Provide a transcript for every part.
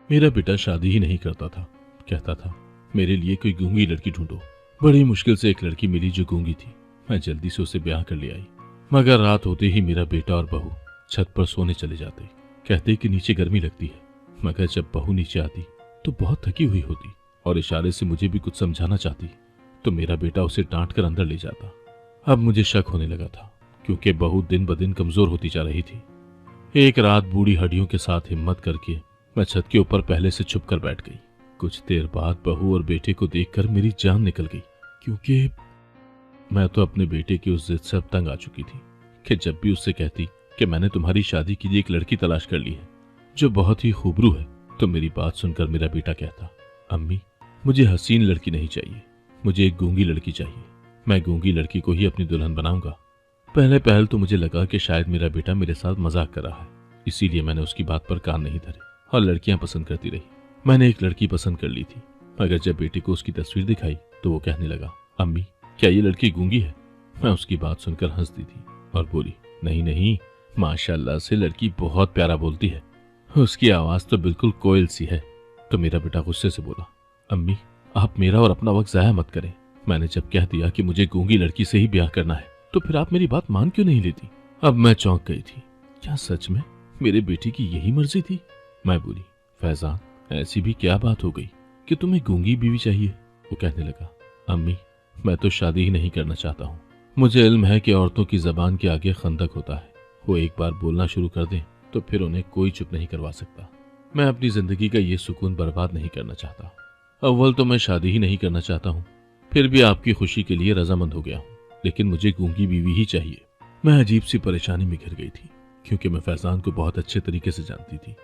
मेरा बेटा शादी ही नहीं करता था। कहता था मेरे लिए कोई गूंगी लड़की ढूंढो। बड़ी मुश्किल से एक लड़की मिली जो गूंगी थी। मैं जल्दी से उसे ब्याह कर ले आई। मगर रात होते ही मेरा बेटा और बहू छत पर सोने चले जाते। कहते कि नीचे गर्मी लगती है। मगर जब बहू नीचे आती तो बहुत थकी हुई होती और इशारे से मुझे भी कुछ समझाना चाहती तो मेरा बेटा उसे डांट कर अंदर ले जाता। अब मुझे शक होने लगा था क्योंकि बहू दिन ब दिन कमजोर होती जा रही थी। एक रात बूढ़ी हड्डियों के साथ हिम्मत करके मैं छत के ऊपर पहले से छुप कर बैठ गई। कुछ देर बाद बहू और बेटे को देखकर मेरी जान निकल गई क्योंकि मैं तो अपने बेटे की उस जिद से अब तंग आ चुकी थी कि जब भी उससे कहती कि मैंने तुम्हारी शादी के लिए एक लड़की तलाश कर ली है जो बहुत ही खूबरू है, तो मेरी बात सुनकर मेरा बेटा कहता, अम्मी मुझे हसीन लड़की नहीं चाहिए, मुझे एक गूंगी लड़की चाहिए। मैं गूंगी लड़की को ही अपनी दुल्हन बनाऊंगा। पहल तो मुझे लगा कि शायद मेरा बेटा मेरे साथ मजाक कर रहा है, इसीलिए मैंने उसकी बात पर कान नहीं धरे और लड़कियां पसंद करती रही। मैंने एक लड़की पसंद कर ली थी, मगर जब बेटे को उसकी तस्वीर दिखाई तो वो कहने लगा, अम्मी क्या ये लड़की गूंगी है? मैं उसकी बात सुनकर हंस दी थी और बोली, नहीं नहीं, माशाल्लाह से लड़की बहुत प्यारा बोलती है, उसकी आवाज तो बिल्कुल कोयल सी है। तो मेरा बेटा गुस्से से बोला, अम्मी आप मेरा और अपना वक्त जाया मत करें। मैंने जब कह दिया कि मुझे गूंगी लड़की से ही ब्याह करना है तो फिर आप मेरी बात मान क्यों नहीं लेती? अब मैं चौंक गई थी। क्या सच में मेरे बेटे की यही मर्जी थी? मैं बोली, फैजान ऐसी भी क्या बात हो गई कि तुम्हें गूंगी बीवी चाहिए? वो कहने लगा, अम्मी मैं तो शादी ही नहीं करना चाहता हूँ। मुझे इल्म है कि औरतों की जबान के आगे खंदक होता है, वो एक बार बोलना शुरू कर दें तो फिर उन्हें कोई चुप नहीं करवा सकता। मैं अपनी जिंदगी का ये सुकून बर्बाद नहीं करना चाहता। अव्वल तो मैं शादी ही नहीं करना चाहता हूँ, फिर भी आपकी खुशी के लिए रजामंद हो गया हूँ, लेकिन मुझे गूंगी बीवी ही चाहिए। मैं अजीब सी परेशानी में घिर गई थी क्योंकि मैं फैजान को बहुत अच्छे तरीके से जानती थी।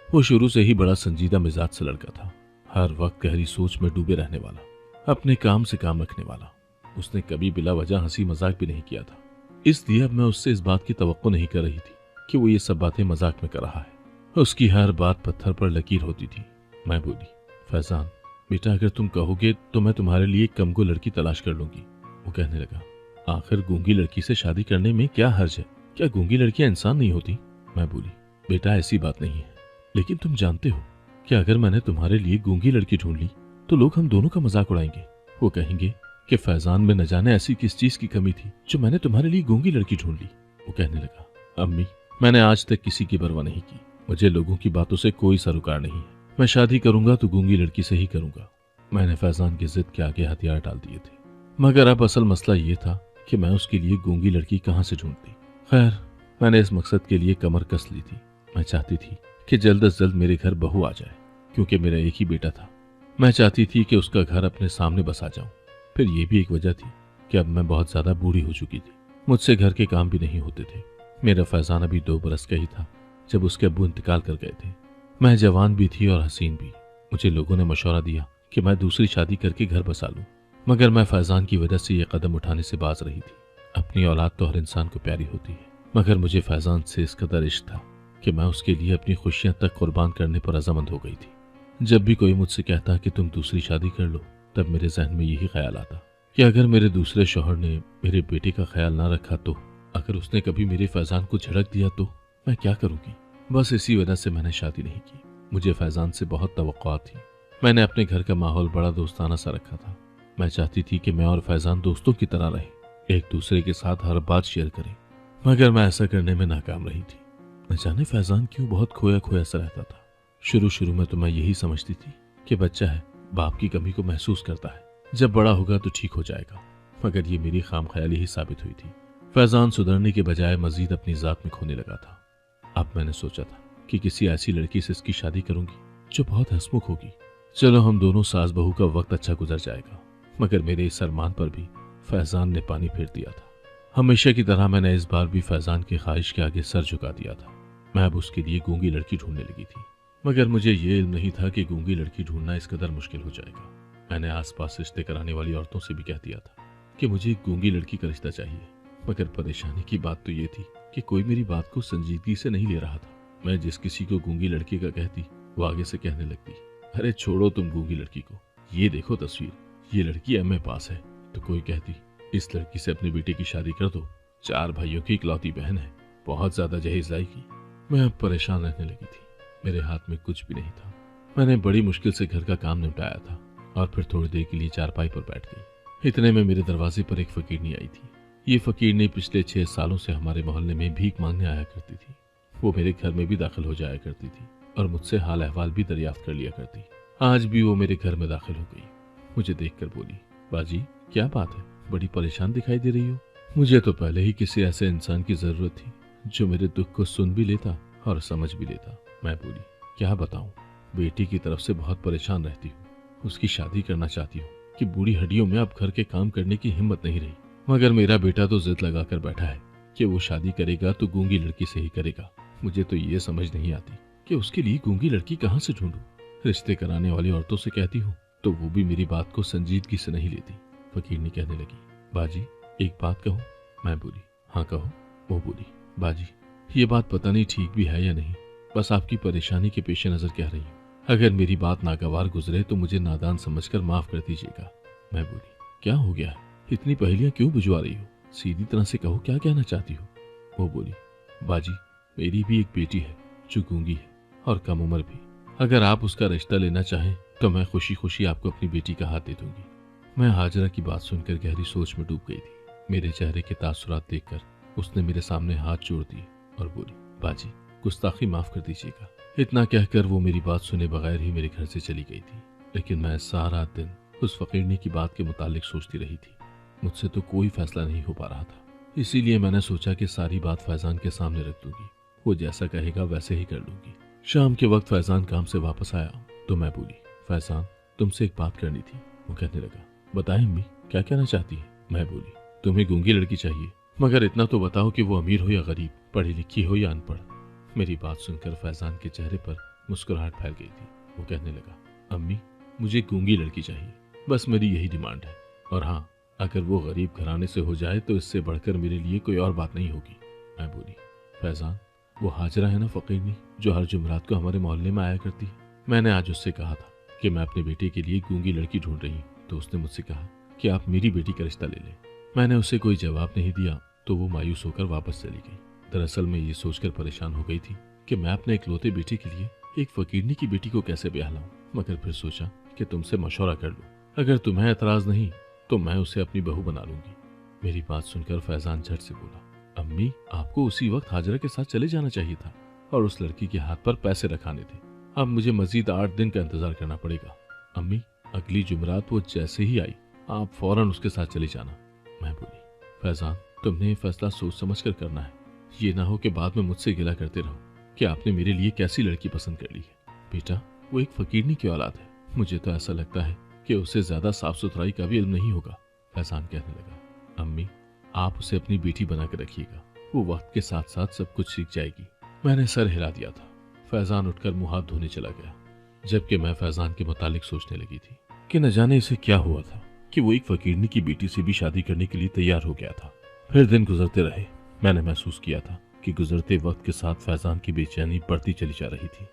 वो शुरू से ही बड़ा संजीदा मिजाज से लड़का था, हर वक्त गहरी सोच में डूबे रहने वाला, अपने काम से काम रखने वाला। उसने कभी बिला वजह हंसी मजाक भी नहीं किया था, इसलिए अब मैं उससे इस बात की तवक्को नहीं कर रही थी कि वो ये सब बातें मजाक में कर रहा है। उसकी हर बात पत्थर पर लकीर होती थी। मैं बोली, फैजान बेटा अगर तुम कहोगे तो मैं तुम्हारे लिए एक कमगो लड़की तलाश कर लूंगी। वो कहने लगा, आखिर गूंगी लड़की से शादी करने में क्या हर्ज है? क्या गूंगी लड़कियां इंसान नहीं होती? मैं बोली, बेटा ऐसी बात नहीं है, लेकिन तुम जानते हो कि अगर मैंने तुम्हारे लिए गूंगी लड़की ढूंढ ली तो लोग हम दोनों का मजाक उड़ाएंगे। वो कहेंगे कि फैजान में न जाने ऐसी किस चीज की कमी थी जो मैंने तुम्हारे लिए गूंगी लड़की ढूंढ ली। वो कहने लगा, अम्मी मैंने आज तक किसी की परवाह नहीं की, मुझे लोगों की बातों से कोई सरोकार नहीं है। मैं शादी करूंगा तो गूंगी लड़की से ही करूंगा। मैंने फैजान की जिद के आगे हथियार डाल दिए थे, मगर अब असल मसला ये था कि मैं उसके लिए गूंगी लड़की कहाँ से ढूंढती। खैर मैंने इस मकसद के लिए कमर कस ली थी। मैं चाहती थी कि जल्द से जल्द मेरे घर बहू आ जाए, क्योंकि मेरा एक ही बेटा था। मैं चाहती थी कि उसका घर अपने सामने बसा जाऊं। फिर यह भी एक वजह थी कि अब मैं बहुत ज्यादा बूढ़ी हो चुकी थी, मुझसे घर के काम भी नहीं होते थे। मेरा फैजान अभी 2 बरस का ही था जब उसके अब्बू इंतकाल कर गए थे। मैं जवान भी थी और हसीन भी। मुझे लोगों ने मशवरा दिया कि मैं दूसरी शादी करके घर बसा लूं, मगर मैं फैजान की वजह से यह कदम उठाने से बाज रही थी। अपनी औलाद तो हर इंसान को प्यारी होती है, मगर मुझे फैजान से इस कदर इश्क था कि मैं उसके लिए अपनी खुशियां तक कुर्बान करने पर रजामंद हो गई थी। जब भी कोई मुझसे कहता कि तुम दूसरी शादी कर लो, तब मेरे जहन में यही ख्याल आता कि अगर मेरे दूसरे शौहर ने मेरे बेटे का ख्याल ना रखा तो, अगर उसने कभी मेरे फैजान को झड़क दिया तो मैं क्या करूंगी। बस इसी वजह से मैंने शादी नहीं की। मुझे फैजान से बहुत तवक्कुआत थी। मैंने अपने घर का माहौल बड़ा दोस्ताना सा रखा था। मैं चाहती थी कि मैं और फैजान दोस्तों की तरह रहें, एक दूसरे के साथ हर बात शेयर करें, मगर मैं ऐसा करने में नाकाम रही थी। न जाने फैजान क्यों बहुत खोया खोया सा रहता था। शुरू में तो मैं यही समझती थी कि बच्चा है, बाप की कमी को महसूस करता है, जब बड़ा होगा तो ठीक हो जाएगा, मगर ये मेरी खामख्याली ही साबित हुई थी। फैजान सुधरने के बजाय मजीद अपनी जात में खोने लगा था। अब मैंने सोचा था कि किसी ऐसी लड़की से इसकी शादी करूंगी जो बहुत हंसमुख होगी। चलो हम दोनों सास बहू का वक्त अच्छा गुजर जाएगा। मगर मेरे इस अरमान पर भी फैजान ने पानी फेर दिया था। हमेशा की तरह मैंने इस बार भी फैजान की ख्वाहिश के आगे सर झुका दिया था। मैं अब उसके लिए गूंगी लड़की ढूंढने लगी थी, मगर मुझे ये इल्म नहीं था कि गूंगी लड़की ढूंढना इस कदर मुश्किल हो जाएगा। मैंने आसपास रिश्ते कराने वाली औरतों से भी कह दिया था कि मुझे एक गूंगी लड़की का रिश्ता चाहिए, मगर परेशानी की बात तो ये थी कि कोई मेरी बात को संजीदगी से नहीं ले रहा था। मैं जिस किसी को गूंगी लड़की का कहती, वो आगे से कहने लगती, अरे छोड़ो तुम गूंगी लड़की को, ये देखो तस्वीर, ये लड़की एमए पास है। तो कोई कहती, इस लड़की से अपने बेटे की शादी कर दो, 4 भाइयों की इकलौती बहन है, बहुत ज्यादा जहेज लाएगी। मैं अब परेशान रहने लगी थी। मेरे हाथ में कुछ भी नहीं था। मैंने बड़ी मुश्किल से घर का काम निपटाया था और फिर थोड़ी देर के लिए चारपाई पर बैठ गई। इतने में मेरे दरवाजे पर एक फकीरनी आई थी। ये फकीरनी पिछले 6 सालों से हमारे मोहल्ले में भीख मांगने आया करती थी। वो मेरे घर में भी दाखिल हो जाया करती थी और मुझसे हाल अहवाल भी दरियाफ्त कर लिया करती। आज भी वो मेरे घर में दाखिल हो गई। मुझे देखकर बोली, बाजी क्या बात है, बड़ी परेशान दिखाई दे रही हो। मुझे तो पहले ही किसी ऐसे इंसान की जरूरत थी जो मेरे दुख को सुन भी लेता और समझ भी लेता। मैं बोली, क्या बताऊं, बेटी की तरफ से बहुत परेशान रहती हूँ। उसकी शादी करना चाहती हूँ कि बूढ़ी हड्डियों में अब घर के काम करने की हिम्मत नहीं रही, मगर मेरा बेटा तो जिद लगाकर बैठा है कि वो शादी करेगा तो गूंगी लड़की से ही करेगा। मुझे तो ये समझ नहीं आती कि उसके लिए गूंगी लड़की कहाँ से ढूंढूं। रिश्ते कराने वाली औरतों से कहती हूँ तो वो भी मेरी बात को संजीदगी से नहीं लेती। फकीरनी कहने लगी, बाजी एक बात कहूँ। मैं बोली, हाँ कहो। वो बोली, बाजी ये बात पता नहीं ठीक भी है या नहीं, बस आपकी परेशानी के पेश नजर कह रही हूँ। अगर मेरी बात नागवार गुजरे तो मुझे नादान समझकर माफ कर दीजिएगा। मैं बोली, क्या हो गया है, इतनी पहेलियां क्यों बुझवा रही हो, सीधी तरह से कहो क्या कहना चाहती हो। वो बोली, बाजी मेरी भी एक बेटी है जो गूंगी है और कम उम्र भी। अगर आप उसका रिश्ता लेना चाहें तो मैं खुशी खुशी आपको अपनी बेटी का हाथ दे दूंगी। मैं हाजरा की बात सुनकर गहरी सोच में डूब गई थी। मेरे चेहरे के तासुरात देखकर उसने मेरे सामने हाथ जोड़ दिए और बोली, बाजी गुस्ताखी माफ कर दीजिएगा। इतना कहकर वो मेरी बात सुने बगैर ही मेरे घर से चली गई थी। लेकिन मैं सारा दिन उस फकीरनी की बात के मुतालिक सोचती रही थी। मुझसे तो कोई फैसला नहीं हो पा रहा था, इसीलिए मैंने सोचा कि सारी बात फैजान के सामने रख दूंगी, वो जैसा कहेगा वैसे ही कर लूंगी। शाम के वक्त फैजान काम से वापस आया तो मैं बोली, फैजान तुमसे एक बात करनी थी। वो कहने लगा, बताएं अम्मी क्या कहना चाहती है। मैं बोली, तुम्हें गूंगी लड़की चाहिए, मगर इतना तो बताओ कि वो अमीर हो या गरीब, पढ़ी लिखी हो या अनपढ़। मेरी बात सुनकर फैजान के चेहरे पर मुस्कुराहट फैल गई थी। वो कहने लगा, अम्मी मुझे गूंगी लड़की चाहिए, बस मेरी यही डिमांड है। और हाँ, अगर वो गरीब घराने से हो जाए तो इससे बढ़कर मेरे लिए कोई और बात नहीं होगी। मैं बोली, फैजान वो हाजरा है ना फकीरनी जो हर जुमरात को हमारे मोहल्ले में आया करती है। मैंने आज उससे कहा था कि मैं अपने बेटे के लिए गूंगी लड़की ढूंढ रही हूँ, तो उसने मुझसे कहा कि आप मेरी बेटी का रिश्ता ले लें। मैंने उसे कोई जवाब नहीं दिया तो वो मायूस होकर वापस चली गई। दरअसल मैं ये सोचकर परेशान हो गई थी कि मैं अपने इकलौते बेटे के लिए एक फकीरनी की बेटी को कैसे ब्याह लाऊं, मगर फिर सोचा कि तुमसे मशवरा कर लूं। अगर तुम्हें एतराज नहीं तो मैं उसे अपनी बहू बना लूंगी। मेरी बात सुनकर फैजान झट से बोला, अम्मी आपको उसी वक्त हाजरा के साथ चले जाना चाहिए था और उस लड़की के हाथ पर पैसे रखाने थे। अब मुझे मजीद 8 दिन का इंतजार करना पड़ेगा। अम्मी अगली जुमरात वो जैसे ही आई आप फौरन उसके साथ चले जाना। मैं बोली, फैजान तुमने ये फैसला सोच समझ कर करना है, ये ना हो कि बाद में मुझसे गिला करते रहो कि आपने मेरे लिए कैसी लड़की पसंद कर ली है। बेटा वो एक फकीरनी की औलाद है, मुझे तो ऐसा लगता है कि उसे ज्यादा साफ सुथराई का भी इल्म नहीं होगा। फैजान कहने लगा, अम्मी आप उसे अपनी बेटी बना कर रखिएगा, वो वक्त के साथ साथ सब कुछ सीख जाएगी। मैंने सर हिला दिया था। फैजान उठकर मुंह हाथ धोने चला गया, जबकि मैं फैजान के मुतालिक सोचने लगी थी कि न जाने इसे क्या हुआ था कि वो एक फकीरनी की बेटी से भी शादी करने के लिए तैयार हो गया था। फिर दिन गुजरते रहे। मैंने महसूस किया था कि गुजरते वक्त के साथ फैजान की बेचैनी बढ़ती चली जा रही थी।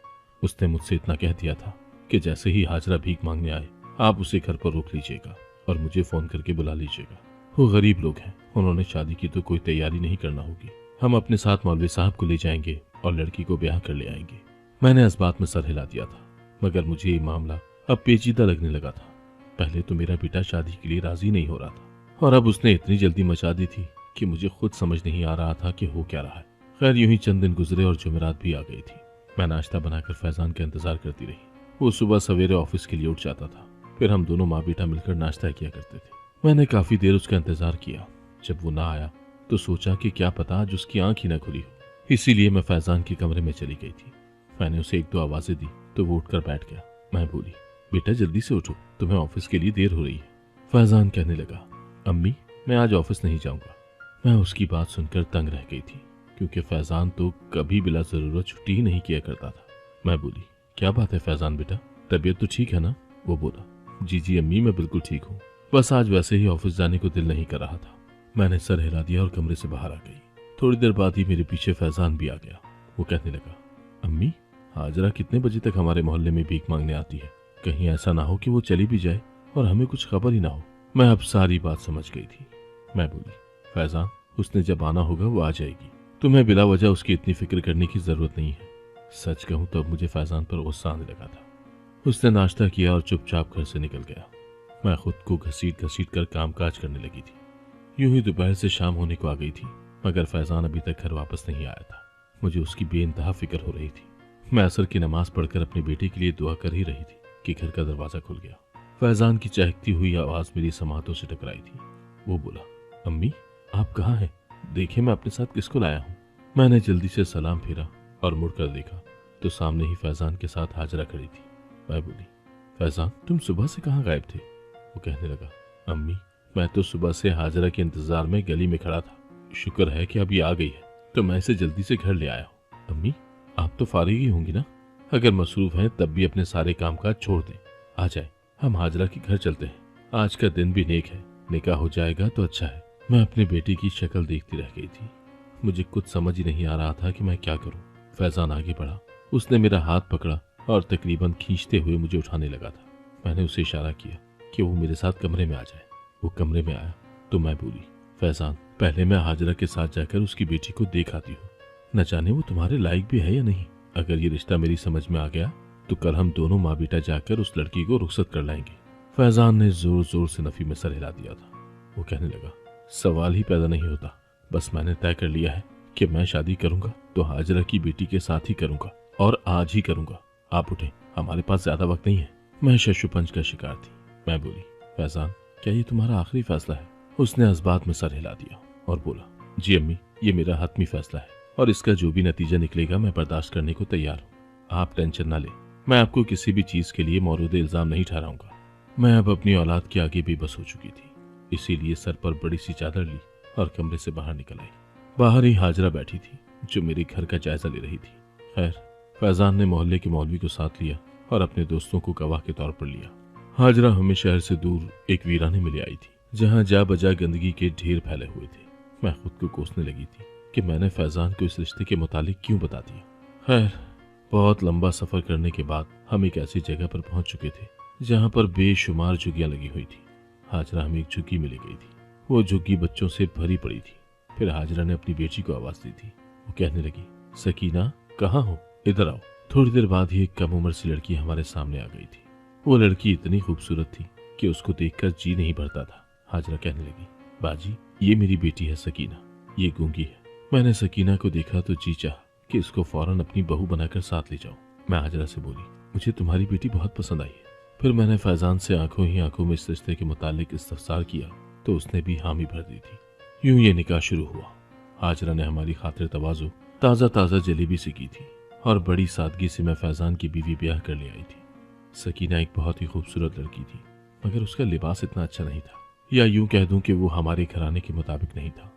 उसने मुझसे इतना कह दिया था कि जैसे ही हाजरा भीख मांगने आए आप उसे घर पर रोक लीजिएगा और मुझे फोन करके बुला लीजिएगा। वो गरीब लोग हैं, उन्होंने शादी की तो कोई तैयारी नहीं करना होगी। हम अपने साथ मौलवी साहब को ले जाएंगे और लड़की को ब्याह कर ले आएंगे। मैंने इस बात में सर हिला दिया था, मगर मुझे ये मामला अब पेचीदा लगने लगा था। पहले तो मेरा बेटा शादी के लिए राजी नहीं हो रहा था और अब उसने इतनी जल्दी मचा दी थी कि मुझे खुद समझ नहीं आ रहा था कि हो क्या रहा है। खैर यूं ही चंद दिन गुजरे और जुमेरात भी आ गई थी। मैं नाश्ता बनाकर फैजान का इंतजार करती रही। वो सुबह सवेरे ऑफिस के लिए उठ जाता था, फिर हम दोनों माँ बेटा मिलकर नाश्ता किया करते थे। मैंने काफी देर उसका इंतजार किया। जब वो ना आया तो सोचा कि क्या पता आज उसकी आंख ही न खुली हो, इसीलिए मैं फैजान के कमरे में चली गई थी। मैंने उसे 1-2 आवाजें दी तो वो उठकर बैठ गया। मैं बोली, बेटा जल्दी से उठो, तुम्हें ऑफिस के लिए देर हो रही है। फैजान कहने लगा, अम्मी मैं आज ऑफिस नहीं जाऊंगा। मैं उसकी बात सुनकर तंग रह गई थी, क्योंकि फैजान तो कभी बिला जरूरत छुट्टी ही नहीं किया करता था। मैं बोली, क्या बात है फैजान बेटा, तबीयत तो ठीक है ना? वो बोला, जी अम्मी मैं बिल्कुल ठीक हूँ, बस आज वैसे ही ऑफिस जाने को दिल नहीं कर रहा था। मैंने सर हिला दिया और कमरे से बाहर आ गई। थोड़ी देर बाद ही मेरे पीछे फैजान भी आ गया। वो कहने लगा, अम्मी हाजरा कितने बजे तक हमारे मोहल्ले में भीख मांगने आती है? कहीं ऐसा ना हो कि वो चली भी जाए और हमें कुछ खबर ही ना हो। मैं अब सारी बात समझ गई थी। मैं बोली, फैजान उसने जब आना होगा वो आ जाएगी, तुम्हें बिला वजह उसकी इतनी फिक्र करने की जरूरत नहीं है। सच कहूं तो अब मुझे फैजान पर गुस्सा आने लगा था। उसने नाश्ता किया और चुपचाप घर से निकल गया। मैं खुद को घसीट घसीट कर कामकाज करने लगी थी। यूं ही दोपहर से शाम होने को आ गई थी, मगर फैजान अभी तक घर वापस नहीं आया था। मुझे उसकी बेइंतहा फिक्र हो रही थी। मैं असर की नमाज पढ़कर अपने बेटे के लिए दुआ कर ही रही थी कि घर का दरवाजा खुल गया। फैजान की चहकती हुई आवाज मेरी समातों से टकराई थी। वो बोला, अम्मी आप कहाँ हैं? देखिए मैं अपने साथ किसको लाया हूँ। मैंने जल्दी से सलाम फेरा और मुड़कर देखा तो सामने ही फैजान के साथ हाजरा खड़ी थी। मैं बोली, फैजान तुम सुबह से कहाँ गायब थे? वो कहने लगा, अम्मी मैं तो सुबह से हाजरा के इंतजार में गली में खड़ा था। शुक्र है कि अब ये आ गई है तो मैं इसे जल्दी से घर ले आया हूँ। अम्मी आप तो फारिग ही होंगी ना? अगर मसरूफ हैं तब भी अपने सारे कामकाज छोड़ दें। आ जाए हम हाजरा के घर चलते हैं। आज का दिन भी नेक है, निकाह हो जाएगा तो अच्छा है। मैं अपने बेटे की शक्ल देखती रह गई थी। मुझे कुछ समझ ही नहीं आ रहा था कि मैं क्या करूं। फैजान आगे बढ़ा, उसने मेरा हाथ पकड़ा और तकरीबन खींचते हुए मुझे उठाने लगा था। मैंने उसे इशारा किया कि वो मेरे साथ कमरे में आ जाए। वो कमरे में आया तो मैं बोली, फैजान पहले मैं हाजरा के साथ जाकर उसकी बेटी को देख आती हूँ। न जाने वो तुम्हारे लायक भी है या नहीं। अगर ये रिश्ता मेरी समझ में आ गया तो कल हम दोनों माँ बेटा जाकर उस लड़की को रुखसत कर लाएंगे। फैजान ने जोर जोर से नफी में सर हिला दिया था। वो कहने लगा, सवाल ही पैदा नहीं होता। बस मैंने तय कर लिया है कि मैं शादी करूंगा तो हाजरा की बेटी के साथ ही करूंगा और आज ही करूंगा। आप उठें, हमारे पास ज्यादा वक्त नहीं है। मैं शशुपंज का शिकार थी। मैं बोली, फैजान क्या ये तुम्हारा आखिरी फैसला है? उसने इस्बात में सर हिला दिया और बोला, जी अम्मी ये मेरा हतमी फैसला है और इसका जो भी नतीजा निकलेगा मैं बर्दाश्त करने को तैयार हूँ। आप टेंशन ना लें, मैं आपको किसी भी चीज के लिए मौरूद इल्जाम नहीं ठहराऊंगा। मैं अब अपनी औलाद के आगे बेबस हो चुकी थी, इसीलिए सर पर बड़ी सी चादर ली और कमरे से बाहर निकल आई। बाहर ही हाजरा बैठी थी जो मेरे घर का जायजा ले रही थी। खैर फैजान ने मोहल्ले के मौलवी को साथ लिया और अपने दोस्तों को गवाह के तौर पर लिया। हाजरा हमें शहर से दूर एक वीराने में ले आई थी जहाँ जा बजा गंदगी के ढेर फैले हुए थे। मैं खुद को कोसने लगी थी कि मैंने फैजान को इस रिश्ते के मुतालिक क्यों बता दिया। खैर बहुत लंबा सफर करने के बाद हम एक ऐसी जगह पर पहुंच चुके थे जहां पर बेशुमार झुग्गियां लगी हुई थी। हाजरा हमें एक झुग्गी में ले गई थी। वो झुग्गी बच्चों से भरी पड़ी थी। फिर हाजरा ने अपनी बेटी को आवाज दी थी। वो कहने लगी, सकीना कहाँ हो, इधर आओ। थोड़ी देर बाद ही एक कम उम्र सी लड़की हमारे सामने आ गई थी। वो लड़की इतनी खूबसूरत थी कि उसको देखकर जी नहीं भरता था। हाजरा कहने लगी, बाजी ये मेरी बेटी है सकीना, ये गूंगी है। मैंने सकीना को देखा तो जी चाहा कि इसको फौरन अपनी बहू बनाकर साथ ले जाऊं। मैं हाजरा से बोली, मुझे तुम्हारी बेटी बहुत पसंद आई है। फिर मैंने फैजान से आंखों ही आंखों में इस रिश्ते के मुतालिक इस्तफसार किया तो उसने भी हामी भर दी थी। यूं ये निकाह शुरू हुआ। हाजरा ने हमारी खातिर तवाज़ो ताज़ा ताज़ा जलेबी से की थी और बड़ी सादगी से मैं फैजान की बीवी ब्याह कर ले आई थी। सकीना एक बहुत ही खूबसूरत लड़की थी, मगर उसका लिबास इतना अच्छा नहीं था, या यूं कह दूं कि वो हमारे घराने के मुताबिक नहीं था।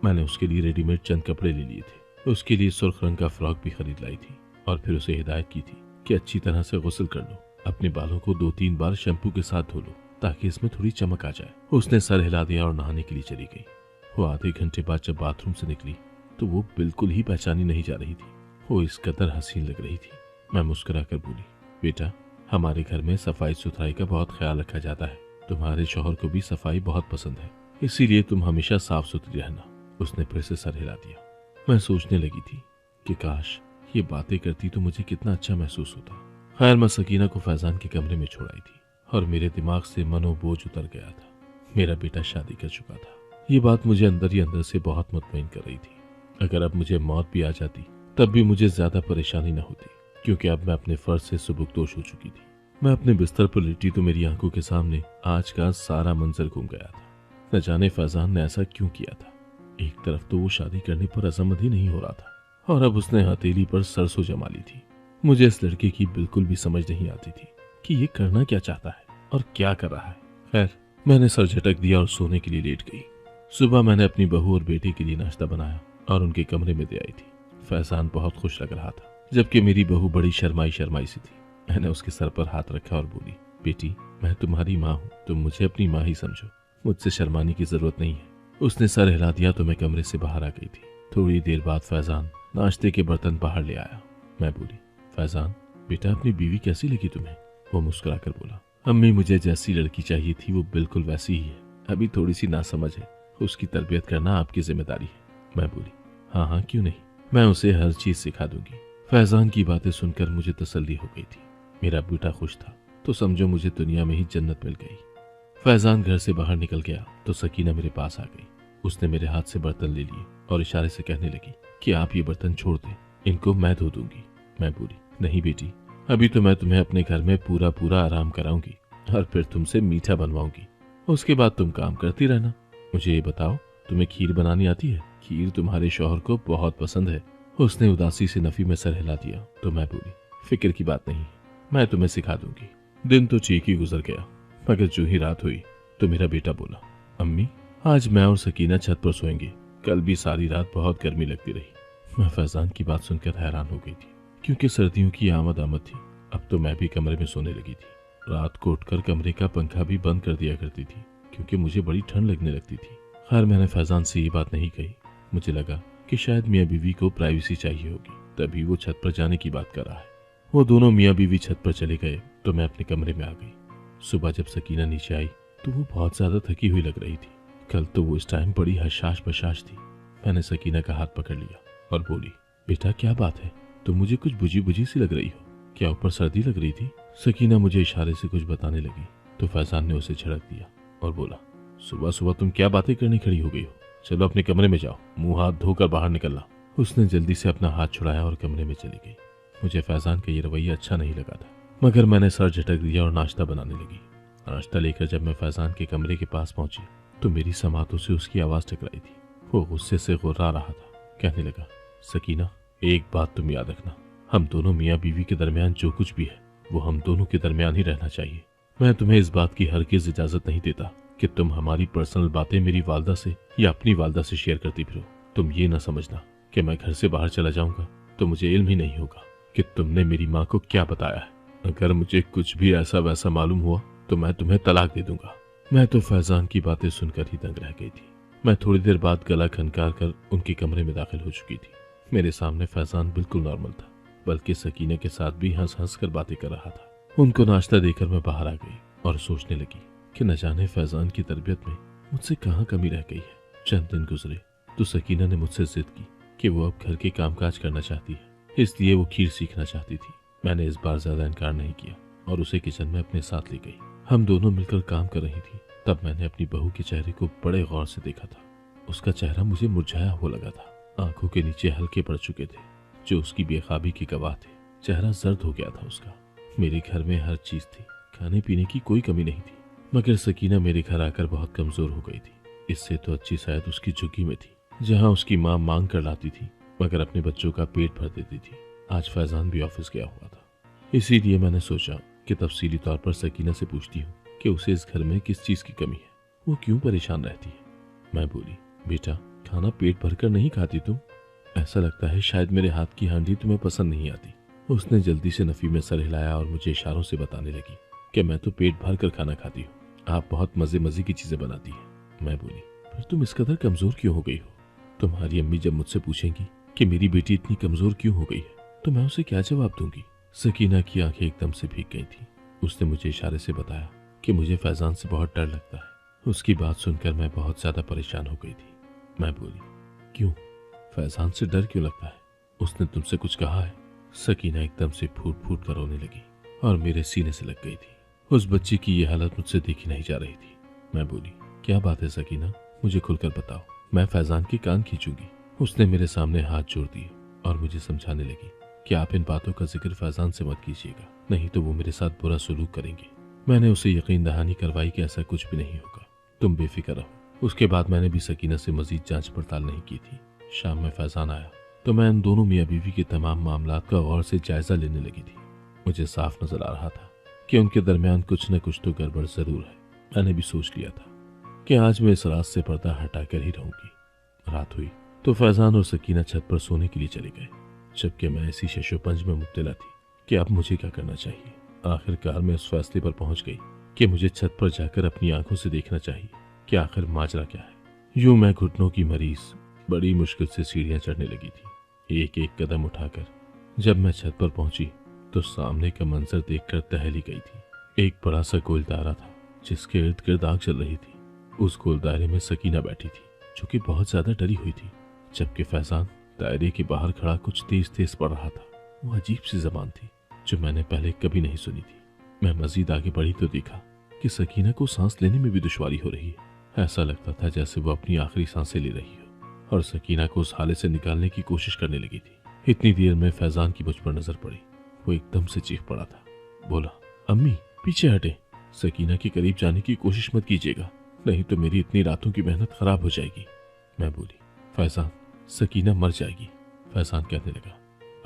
मैंने उसके लिए रेडीमेड चंद कपड़े ले लिए थे। उसके लिए सुर्ख रंग का फ्रॉक भी खरीद लाई थी और फिर उसे हिदायत की थी कि अच्छी तरह से गुस्ल कर लो, अपने बालों को 2-3 बार शैम्पू के साथ धो लो ताकि इसमें थोड़ी चमक आ जाए। उसने सर हिला दिया और नहाने के लिए चली गई। वो आधे घंटे बाद जब बाथरूम से निकली तो वो बिल्कुल ही पहचानी नहीं जा रही थी। वो इस कदर हसीन लग रही थी। मैं मुस्कुरा कर बोली, बेटा हमारे घर में सफाई सुथराई का बहुत ख्याल रखा जाता है। तुम्हारे शौहर को भी सफाई बहुत पसंद है, इसीलिए तुम हमेशा साफ सुथरी रहना। उसने फिर से सर हिला दिया। मैं सोचने लगी थी कि काश ये बातें करती तो मुझे कितना अच्छा महसूस होता। खैर मैं सकीना को फैजान के कमरे में छोड़ाई थी और मेरे दिमाग से मनोबोझ उतर गया था। मेरा बेटा शादी कर चुका था। ये बात मुझे अंदर ही अंदर से बहुत मुतमईन कर रही थी। अगर अब मुझे मौत भी आ जाती तब भी मुझे ज्यादा परेशानी न होती, क्योंकि अब मैं अपने फर्ज से सुबुकदोश हो चुकी थी। मैं अपने बिस्तर पर लेटी तो मेरी आंखों के सामने आज का सारा मंजर घूम गया था। न जाने फैजान ने ऐसा क्यों किया था। एक तरफ तो वो शादी करने पर अजमत ही नहीं हो रहा था और अब उसने हथेली पर सरसों जमा ली थी। मुझे इस लड़के की बिल्कुल भी समझ नहीं आती थी कि ये करना क्या चाहता है और क्या कर रहा है। खैर मैंने सर झटक दिया और सोने के लिए लेट गई। सुबह मैंने अपनी बहू और बेटे के लिए नाश्ता बनाया और उनके कमरे में दे आई थी। फैजान बहुत खुश लग रहा था, जबकि मेरी बहू बड़ी शर्माई सी थी। मैंने उसके सर पर हाथ रखा और बोली, बेटी मैं तुम्हारी माँ हूँ, तुम मुझे अपनी माँ ही समझो, मुझसे शर्माने की जरूरत नहीं है। उसने सर हिला दिया तो मैं कमरे से बाहर आ गई थी। थोड़ी देर बाद फैजान नाश्ते के बर्तन बाहर ले आया। मैं बोली, फैजान बेटा अपनी बीवी कैसी लगी तुम्हें? वो मुस्कुराकर बोला, अम्मी मुझे जैसी लड़की चाहिए थी वो बिल्कुल वैसी ही है, अभी थोड़ी सी नासमझ है, उसकी तरबियत करना आपकी जिम्मेदारी है। मैं बोली, हाँ हाँ क्यों नहीं, मैं उसे हर चीज सिखा दूंगी। फैजान की बातें सुनकर मुझे तसल्ली हो गई थी। मेरा बेटा खुश था तो समझो मुझे दुनिया में ही जन्नत मिल गई। फैजान घर से बाहर निकल गया तो सकीना मेरे पास आ गई। उसने मेरे हाथ से बर्तन ले लिए और इशारे से कहने लगी कि आप ये बर्तन छोड़ दें, इनको मैं धो दूंगी। मैं बोली, नहीं बेटी, अभी तो मैं तुम्हें अपने घर में पूरा पूरा आराम कराऊंगी और फिर तुमसे मीठा बनवाऊंगी। उसके बाद तुम काम करती रहना। मुझे ये बताओ, तुम्हें खीर बनानी आती है? खीर तुम्हारे शौहर को बहुत पसंद है। उसने उदासी से नफी में सर हिला दिया तो मैं बोली, फिक्र की बात नहीं, मैं तुम्हें सिखा दूंगी। दिन तो ठीक ही गुजर गया, मगर जो ही रात हुई तो मेरा बेटा बोला, अम्मी आज मैं और सकीना छत पर सोएंगे। कल भी सारी रात बहुत गर्मी लगती रही। मैं फैजान की बात सुनकर हैरान हो गई थी, क्योंकि सर्दियों की आमद थी। अब तो मैं भी कमरे में सोने लगी थी। रात को उठकर कमरे का पंखा भी बंद कर दिया करती थी, क्योंकि मुझे बड़ी ठंड लगने लगती थी। खैर मैंने फैजान से ये बात नहीं कही। मुझे लगा कि शायद मियाँ बीवी को प्राइवेसी चाहिए होगी, तभी वो छत पर जाने की बात कर रहा है। वो दोनों मियाँ बीवी छत पर चले गए तो मैं अपने कमरे में आ गई। सुबह जब सकीना नीचे आई तो वो बहुत ज्यादा थकी हुई लग रही थी। कल तो वो इस टाइम बड़ी हशाश बशाश थी। मैंने सकीना का हाथ पकड़ लिया और बोली, बेटा क्या बात है, तुम मुझे कुछ बुझी बुझी सी लग रही हो, क्या ऊपर सर्दी लग रही थी? सकीना मुझे इशारे से कुछ बताने लगी तो फैजान ने उसे झड़क दिया और बोला, सुबह सुबह तुम क्या बातें करने खड़ी हो गई हो? चलो अपने कमरे में जाओ, मुंह हाथ धोकर बाहर निकलना। उसने जल्दी से अपना हाथ छुड़ाया और कमरे में चली गई। मुझे फैजान का ये रवैया अच्छा नहीं लगा था, मगर मैंने सर झटक दिया और नाश्ता बनाने लगी। नाश्ता लेकर जब मैं फैजान के कमरे के पास पहुंची तो मेरी समातों से उसकी आवाज टकराई थी। वो गुस्से से गुर्रा रहा था। कहने लगा, सकीना एक बात तुम याद रखना, हम दोनों मियाँ बीवी के दरमियान जो कुछ भी है वो हम दोनों के दरमियान ही रहना चाहिए। मैं तुम्हें इस बात की हरगिज़ इजाजत नहीं देता कि तुम हमारी पर्सनल बातें मेरी वालदा से या अपनी वालदा से शेयर करती फिरो। तुम ये ना समझना कि मैं घर से बाहर चला जाऊंगा तो मुझे इल्म ही नहीं होगा कि तुमने मेरी माँ को क्या बताया है। अगर मुझे कुछ भी ऐसा वैसा मालूम हुआ तो मैं तुम्हें तलाक दे दूंगा। मैं तो फैजान की बातें सुनकर ही दंग रह गई थी। मैं थोड़ी देर बाद गला खनकार कर उनके कमरे में दाखिल हो चुकी थी। मेरे सामने फैजान बिल्कुल नॉर्मल था, बल्कि सकीना के साथ भी हंस हंस कर बातें कर रहा था। उनको नाश्ता देकर मैं बाहर आ गई और सोचने लगी कि न जाने फैजान की तरबियत में मुझसे कहाँ कमी रह गई है। चंद दिन गुजरे तो सकीना ने मुझसे जिद की कि वो अब घर के कामकाज करना चाहती है, इसलिए वो खीर सीखना चाहती थी। मैंने इस बार ज्यादा इनकार नहीं किया और उसे किचन में अपने साथ ले गई। हम दोनों मिलकर काम कर रही थी। तब मैंने अपनी बहू के चेहरे को बड़े गौर से देखा था। उसका चेहरा मुझे मुरझाया हुआ लगा था। आंखों के नीचे हल्के पड़ चुके थे जो उसकी बेखाबी के गवाह थे। चेहरा जर्द हो गया था उसका। मेरे घर में हर चीज थी, खाने पीने की कोई कमी नहीं थी, मगर सकीना मेरे घर आकर बहुत कमजोर हो गई थी। इससे तो अच्छी शायद उसकी झुग्गी में थी, जहाँ उसकी माँ मांग कर लाती थी मगर अपने बच्चों का पेट भर देती थी। आज फैजान भी ऑफिस गया हुआ था, इसीलिए मैंने सोचा कि तफसीली तौर पर सकीना से पूछती हूँ कि उसे इस घर में किस चीज की कमी है, वो क्यों परेशान रहती है। मैं बोली, बेटा खाना पेट भरकर नहीं खाती तुम? ऐसा लगता है शायद मेरे हाथ की हांडी तुम्हें पसंद नहीं आती। उसने जल्दी से नफी में सर हिलाया और मुझे इशारों से बताने लगी कि मैं तो पेट भर कर खाना खाती हूँ, आप बहुत मजे मजे की चीजें बनाती है। मैं बोली, फिर तुम इस कदर कमजोर क्यों हो गई हो? तुम्हारी अम्मी जब मुझसे पूछेंगी कि मेरी बेटी इतनी कमजोर क्यों हो गई है तो मैं उसे क्या जवाब दूंगी? सकीना की आंखें एकदम से भीग गई थी। उसने मुझे इशारे से बताया कि मुझे फैजान से बहुत डर लगता है। उसकी बात सुनकर मैं बहुत ज्यादा परेशान हो गई थी। मैं बोली, क्यों? फैजान से डर क्यों लगता है? उसने तुमसे कुछ कहा है? सकीना एकदम से फूट फूट कर रोने लगी और मेरे सीने से लग गई थी। उस बच्ची की ये हालत मुझसे देखी नहीं जा रही थी। मैं बोली, क्या बात है सकीना, मुझे खुलकर बताओ, मैं फैजान के कान खींचूंगी। उसने मेरे सामने हाथ जोड़ दिए और मुझे समझाने लगी कि आप इन बातों का जिक्र फैजान से मत कीजिएगा, नहीं तो वो मेरे साथ बुरा सलूक करेंगे। मैंने उसे यकीन दहानी करवाई कि ऐसा कुछ भी नहीं होगा, तुम बेफिक्र रहो। उसके बाद मैंने भी सकीना से मजीद जांच पड़ताल नहीं की थी। शाम में फैजान आया तो मैं इन दोनों मियाँ बीवी के तमाम मामलात का गौर से जायजा लेने लगी थी। मुझे साफ नजर आ रहा था कि उनके दरमियान कुछ न कुछ तो गड़बड़ जरूर है। मैंने भी सोच लिया था कि आज मैं इस रात से पर्दा हटाकर ही रहूंगी। रात हुई तो फैजान और सकीना छत पर सोने के लिए चले गए, जबकि मैं ऐसी शशोपंज में मुब्तला थी कि अब मुझे क्या करना चाहिए। आखिरकार मैं इस फैसले पर पहुंच गई कि मुझे छत पर जाकर अपनी आंखों से देखना चाहिए कि आखिर माजरा क्या है। यूं मैं घुटनों की मरीज बड़ी मुश्किल से सीढ़ियां चढ़ने लगी थी। एक एक कदम उठाकर जब मैं छत पर पहुंची तो सामने का मंजर देखकर दहली गई थी। एक बड़ा सा गोल दायरा था जिसके इर्द गिर्द आग चल रही थी। उस गोल दायरे में सकीना बैठी थी जो कि बहुत ज्यादा डरी हुई थी, जबकि फैजान दायरे के बाहर खड़ा कुछ तेज तेज पढ़ रहा था। वो अजीब सी जबान थी जो मैंने पहले कभी नहीं सुनी थी। मैं मजीद आगे बढ़ी तो देखा कि सकीना को सांस लेने में भी दुश्वारी हो रही है। ऐसा लगता था जैसे वो अपनी आखिरी सांसें ले रही हो और सकीना को उस हाले से निकालने की कोशिश करने लगी थी। इतनी देर में फैजान की मुझ पर नजर पड़ी। वो एकदम से चीख पड़ा था। बोला, अम्मी पीछे हटे, सकीना के करीब जाने की कोशिश मत कीजिएगा, नहीं तो मेरी इतनी रातों की मेहनत खराब हो जाएगी। मैं बोली, फैजान सकीना मर जाएगी। फैजान कहने लगा,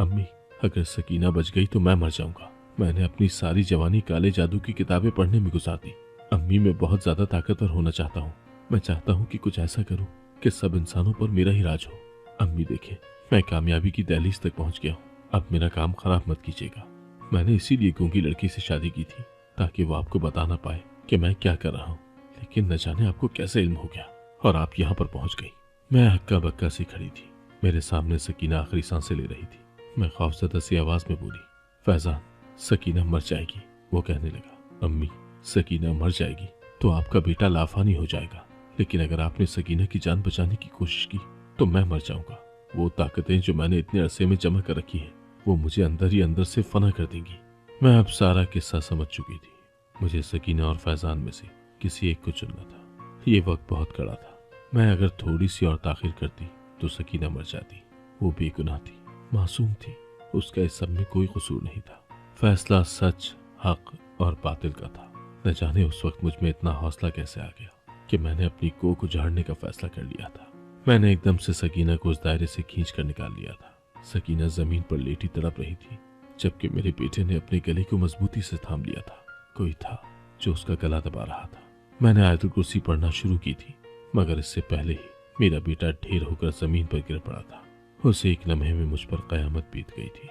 अम्मी अगर सकीना बच गई तो मैं मर जाऊंगा। मैंने अपनी सारी जवानी काले जादू की किताबें पढ़ने में गुजार दी। अम्मी मैं बहुत ज्यादा ताकतवर होना चाहता हूँ। मैं चाहता हूँ कि कुछ ऐसा करूँ कि सब इंसानों पर मेरा ही राज हो। अम्मी देखे, मैं कामयाबी की दहलीज तक पहुंच गया हूँ। अब मेरा काम खराब मत कीजिएगा। मैंने इसीलिए गूंगी लड़की से शादी की थी ताकि वो आपको बता ना पाए कि मैं क्या कर रहा हूँ, लेकिन न जाने आपको कैसे इल्म हो गया और आप यहाँ पर पहुंच गई। मैं हक्का बक्का सी खड़ी थी। मेरे सामने सकीना आखिरी सांसें ले रही थी। मैं खौफजदा सी आवाज में बोली, फैजान सकीना मर जाएगी। वो कहने लगा, अम्मी सकीना मर जाएगी तो आपका बेटा लाफानी हो जाएगा, लेकिन अगर आपने सकीना की जान बचाने की कोशिश की तो मैं मर जाऊंगा। वो ताकतें जो मैंने इतने अरसे में जमा कर रखी है वो मुझे अंदर ही अंदर से फना कर देंगी। मैं अब सारा किस्सा समझ चुकी थी। मुझे सकीना और फैजान में से किसी एक को चुनना था। ये वक्त बहुत कड़ा था। मैं अगर थोड़ी सी और ताखिर करती तो सकीना मर जाती। वो बेगुनाह थी, मासूम थी, उसका इस सब में कोई कसूर नहीं था। फैसला सच, हक और बातिल का था। न जाने उस वक्त मुझ में इतना हौसला कैसे आ गया कि मैंने अपनी कोख उजाड़ने का फैसला कर लिया था। मैंने एकदम से सकीना को उस दायरे से खींच कर निकाल लिया था। सकीना जमीन पर लेटी तड़प रही थी, जबकि मेरे बेटे ने अपने गले को मजबूती से थाम लिया था। कोई था जो उसका गला दबा रहा था। मैंने आयतुल कुर्सी पढ़ना शुरू की थी, मगर इससे पहले ही मेरा बेटा ढेर होकर जमीन पर गिर पड़ा था। उस एक लम्हे में मुझ पर कयामत बीत गई थी।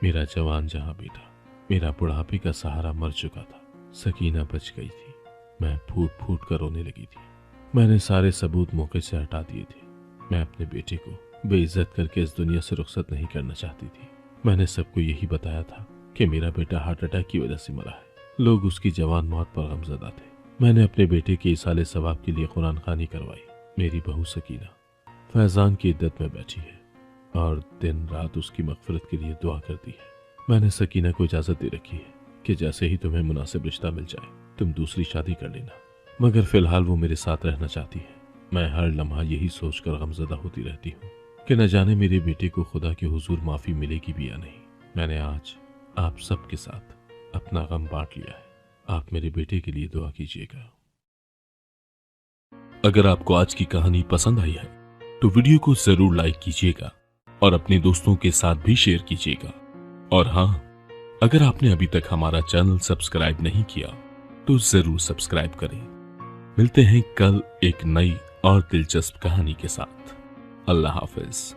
मेरा जवान जहां बेटा, मेरा बुढ़ापे का सहारा मर चुका था। सकीना बच गई थी। मैं फूट फूट कर रोने लगी थी। मैंने सारे सबूत मौके से हटा दिए थे। मैं अपने बेटे को बेइज्जत करके इस दुनिया से रुखसत नहीं करना चाहती थी। मैंने सबको यही बताया था कि मेरा बेटा हार्ट अटैक की वजह से मरा है। लोग उसकी जवान मौत पर गमज़दा थे। मैंने अपने बेटे के इसाले सवाब के लिए कुरान खानी करवाई। मेरी बहू सकीना फैजान की इद्दत में बैठी है और दिन रात उसकी मगफिरत के लिए दुआ करती है। मैंने सकीना को इजाजत दे रखी है कि जैसे ही तुम्हें मुनासिब रिश्ता मिल जाए तुम दूसरी शादी कर लेना, मगर फिलहाल वो मेरे साथ रहना चाहती है। मैं हर लम्हा यही सोचकर गमज़दा होती रहती हूँ कि न जाने मेरे बेटे को खुदा के हुजूर माफ़ी मिलेगी भी या नहीं। मैंने आज आप सबके साथ अपना गम बांट लिया है। आप मेरे बेटे के लिए दुआ कीजिएगा। अगर आपको आज की कहानी पसंद आई है तो वीडियो को जरूर लाइक कीजिएगा और अपने दोस्तों के साथ भी शेयर कीजिएगा। और हाँ, अगर आपने अभी तक हमारा चैनल सब्सक्राइब नहीं किया तो जरूर सब्सक्राइब करें। मिलते हैं कल एक नई और दिलचस्प कहानी के साथ। अल्लाह हाफिज।